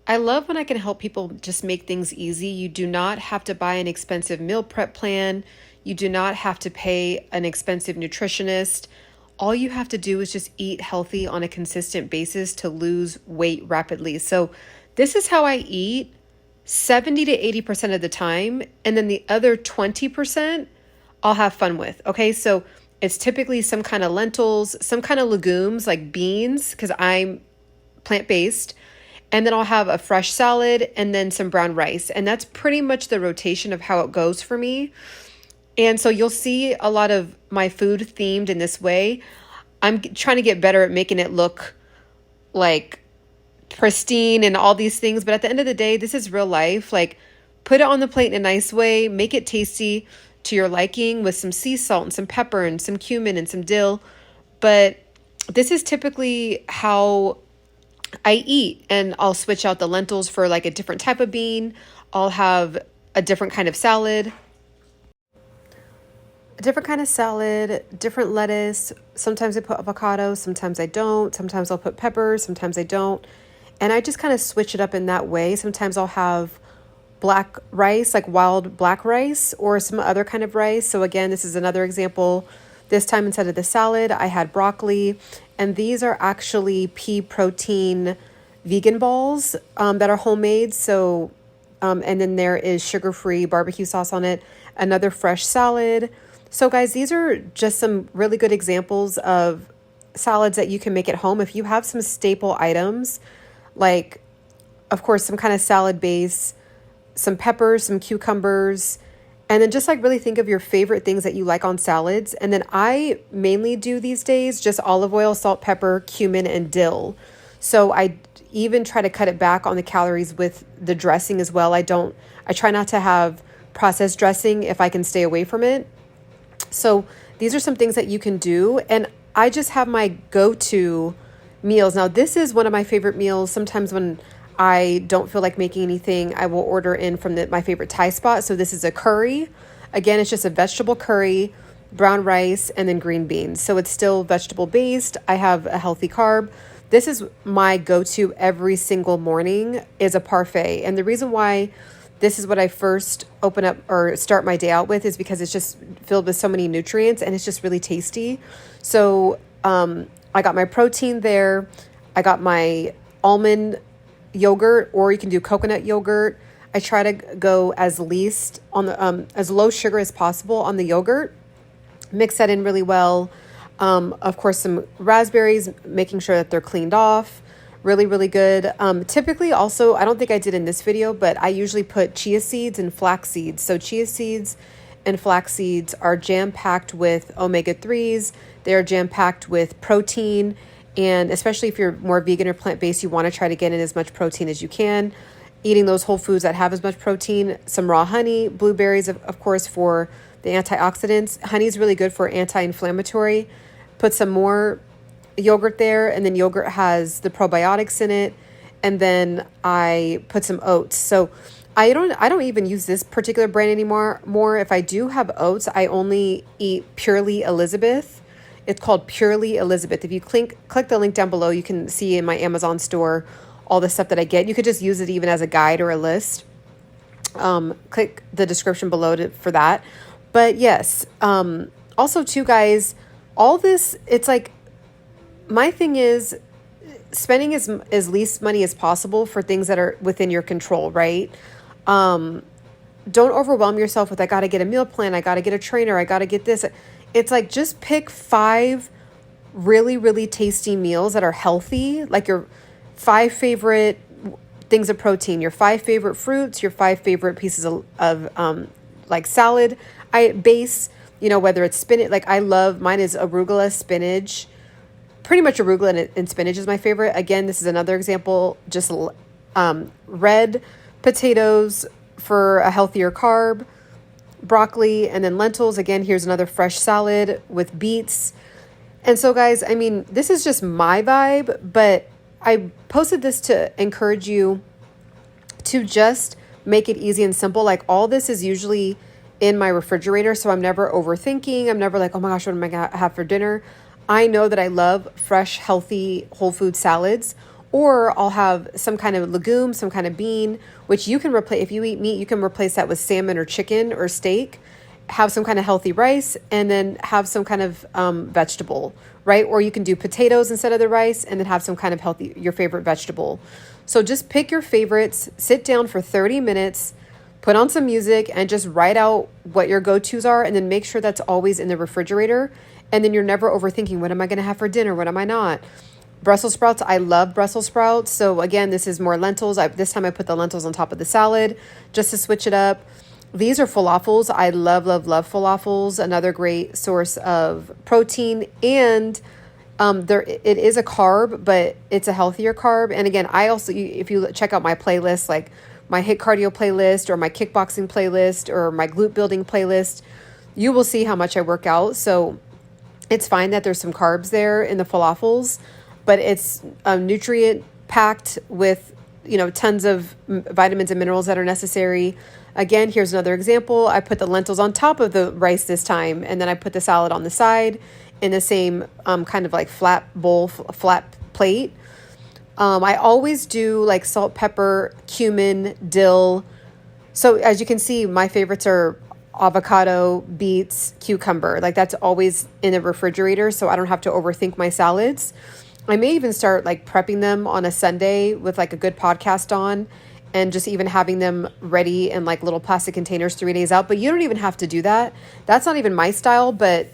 I love when I can help people just make things easy. You do not have to buy an expensive meal prep plan. You do not have to pay an expensive nutritionist. All you have to do is just eat healthy on a consistent basis to lose weight rapidly. So, this is how I eat 70 to 80% of the time. And then the other 20%, I'll have fun with. Okay. So, it's typically some kind of lentils, some kind of legumes like beans, because I'm plant based. And then I'll have a fresh salad and then some brown rice. And that's pretty much the rotation of how it goes for me. And so you'll see a lot of my food themed in this way. I'm trying to get better at making it look like pristine and all these things. But at the end of the day, this is real life. Like, put it on the plate in a nice way, make it tasty to your liking with some sea salt and some pepper and some cumin and some dill. But this is typically how I eat, and I'll switch out the lentils for like a different type of bean. I'll have a different kind of salad, different lettuce. Sometimes I put avocado, sometimes I don't. Sometimes I'll put peppers, sometimes I don't. And I just kind of switch it up in that way. Sometimes I'll have black rice, like wild black rice, or some other kind of rice. So again, this is another example. This time instead of the salad, I had broccoli. And these are actually pea protein vegan balls that are homemade. So, and then there is sugar-free barbecue sauce on it, another fresh salad. So guys, these are just some really good examples of salads that you can make at home. If you have some staple items, like, of course, some kind of salad base, some peppers, some cucumbers, and then just like really think of your favorite things that you like on salads. And then I mainly do these days just olive oil, salt, pepper, cumin, and dill. So I even try to cut it back on the calories with the dressing as well. I try not to have processed dressing if I can stay away from it. So these are some things that you can do. And I just have my go-to meals. Now, this is one of my favorite meals. Sometimes when I don't feel like making anything, I will order in from my favorite Thai spot. So this is a curry. Again, it's just a vegetable curry, brown rice, and then green beans. So it's still vegetable based. I have a healthy carb. This is my go-to every single morning, is a parfait. And the reason why this is what I first open up or start my day out with is because it's just filled with so many nutrients and it's just really tasty. So I got my protein there. I got my almond yogurt, or you can do coconut yogurt. I try to go as least on the as low sugar as possible on the yogurt. Mix that in really well. Of course, some raspberries, making sure that they're cleaned off. Really, really good. Typically, also, I don't think I did in this video, but I usually put chia seeds and flax seeds. So chia seeds and flax seeds are jam-packed with omega-3s. They are jam-packed with protein. And especially if you're more vegan or plant-based, you want to try to get in as much protein as you can. Eating those whole foods that have as much protein, some raw honey, blueberries, of course, for the antioxidants. Honey is really good for anti-inflammatory. Put some more yogurt there, and then yogurt has the probiotics in it. And then I put some oats. So I don't even use this particular brand anymore. If I do have oats, I only eat Purely Elizabeth. It's called Purely Elizabeth. If you click the link down below, you can see in my Amazon store all the stuff that I get. You could just use it even as a guide or a list. Click the description below for that. But yes, also too, guys, all this, it's like, my thing is spending as least money as possible for things that are within your control, right? Don't overwhelm yourself with, I got to get a meal plan, I got to get a trainer, I got to get this. It's like, just pick 5 really, really tasty meals that are healthy, like your 5 favorite things of protein, your 5 favorite fruits, your 5 favorite pieces of like salad base, whether it's spinach. Like, mine is arugula, spinach, pretty much arugula and spinach is my favorite. Again, this is another example, just red potatoes for a healthier carb, broccoli, and then lentils. Again, here's another fresh salad with beets. And so, guys, I mean, this is just my vibe, but I posted this to encourage you to just make it easy and simple. Like, all this is usually in my refrigerator, so I'm never overthinking. I'm never like, oh my gosh, what am I going to have for dinner? I know that I love fresh, healthy, whole food salads, Or I'll have some kind of legume, some kind of bean, which you can replace. If you eat meat, you can replace that with salmon or chicken or steak. Have some kind of healthy rice, and then have some kind of vegetable, right? Or you can do potatoes instead of the rice, and then have some kind of healthy, your favorite vegetable. So just pick your favorites, sit down for 30 minutes, put on some music, and just write out what your go-tos are, and then make sure that's always in the refrigerator. And then you're never overthinking, what am I going to have for dinner? What am I not? Brussels sprouts, I love Brussels sprouts. So again, this is more lentils. This time I put the lentils on top of the salad just to switch it up. These are falafels. I love, love, love falafels. Another great source of protein. And it is a carb, but it's a healthier carb. And again, I also, if you check out my playlist, like my HIIT cardio playlist or my kickboxing playlist or my glute building playlist, you will see how much I work out. So it's fine that there's some carbs there in the falafels, but it's nutrient packed with, tons of vitamins and minerals that are necessary. Again, here's another example. I put the lentils on top of the rice this time, and then I put the salad on the side in the same kind of like flat bowl, flat plate. I always do like salt, pepper, cumin, dill. So as you can see, my favorites are avocado, beets, cucumber. Like that's always in the refrigerator, so I don't have to overthink my salads. I may even start like prepping them on a Sunday with like a good podcast on, and just even having them ready in like little plastic containers 3 days out. But you don't even have to do that. That's not even my style, but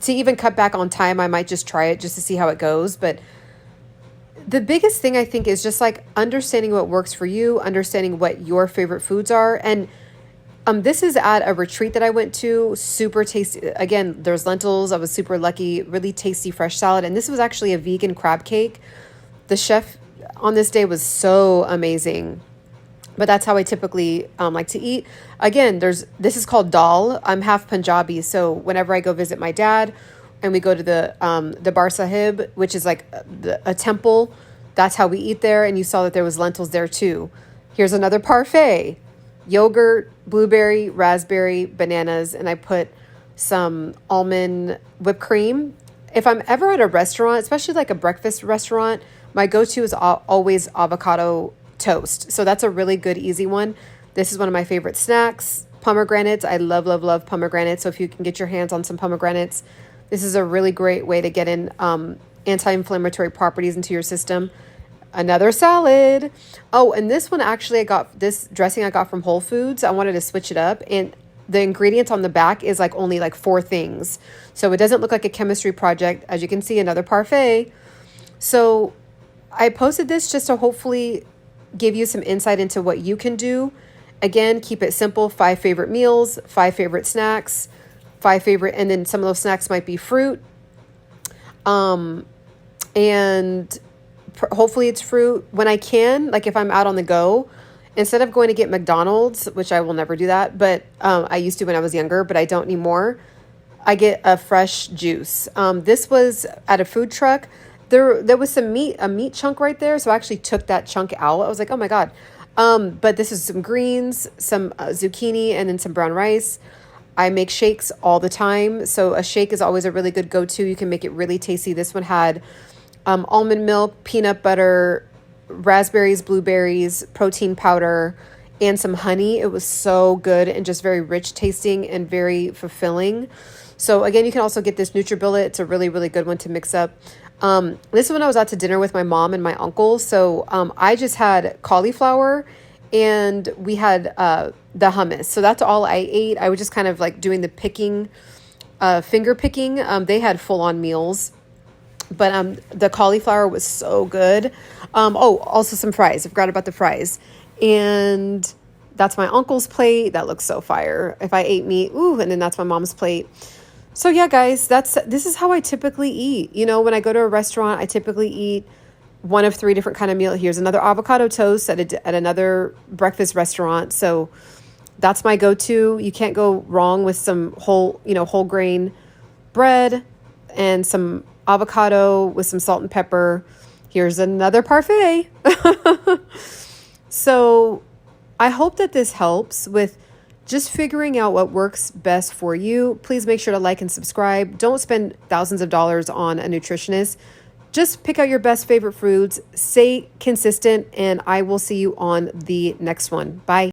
to even cut back on time, I might just try it just to see how it goes. But the biggest thing I think is just like understanding what works for you, understanding what your favorite foods are. And this is at a retreat that I went to, super tasty. Again, there's lentils. I was super lucky, really tasty fresh salad. And this was actually a vegan crab cake. The chef on this day was so amazing. But that's how I typically like to eat. Again, this is called dal. I'm half Punjabi. So whenever I go visit my dad and we go to the Bar Sahib, which is like a temple, that's how we eat there. And you saw that there was lentils there too. Here's another parfait. Yogurt, blueberry, raspberry, bananas, and I put some almond whipped cream. If I'm ever at a restaurant, especially like a breakfast restaurant, my go-to is always avocado toast. So that's a really good, easy one. This is one of my favorite snacks. Pomegranates. I love, love, love pomegranates. So if you can get your hands on some pomegranates, this is a really great way to get in anti-inflammatory properties into your system. Another salad. Oh, and this one actually, this dressing I got from Whole Foods. I wanted to switch it up, and the ingredients on the back is like only like 4 things. So it doesn't look like a chemistry project. As you can see, another parfait. So I posted this just to hopefully give you some insight into what you can do. Again, keep it simple. 5 favorite meals, 5 favorite snacks, 5 favorite, and then some of those snacks might be fruit. And hopefully it's fruit. When I can, like if I'm out on the go, instead of going to get McDonald's, which I will never do that, but I used to when I was younger, but I don't anymore, I get a fresh juice. This was at a food truck. There was a meat chunk right there, so I actually took that chunk out. I was like, oh my God. But this is some greens, some zucchini, and then some brown rice. I make shakes all the time, so a shake is always a really good go-to. You can make it really tasty. This one had almond milk, peanut butter, raspberries, blueberries, protein powder, and some honey. It was so good and just very rich tasting and very fulfilling. So again, you can also get this NutriBullet. It's a really, really good one to mix up. This is when I was out to dinner with my mom and my uncle. So I just had cauliflower and we had the hummus. So that's all I ate. I was just kind of like doing the picking, finger picking. They had full on meals. But the cauliflower was so good. Also some fries. I forgot about the fries. And that's my uncle's plate. That looks so fire. If I ate meat, and then that's my mom's plate. So yeah, guys, this is how I typically eat. When I go to a restaurant, I typically eat one of 3 different kind of meal. Here's another avocado toast at another breakfast restaurant. So that's my go-to. You can't go wrong with some whole grain bread and some avocado with some salt and pepper. Here's another parfait. So I hope that this helps with just figuring out what works best for you. Please make sure to like and subscribe. Don't spend thousands of dollars on a nutritionist. just pick out your best favorite foods, stay consistent, and I will see you on the next one. Bye.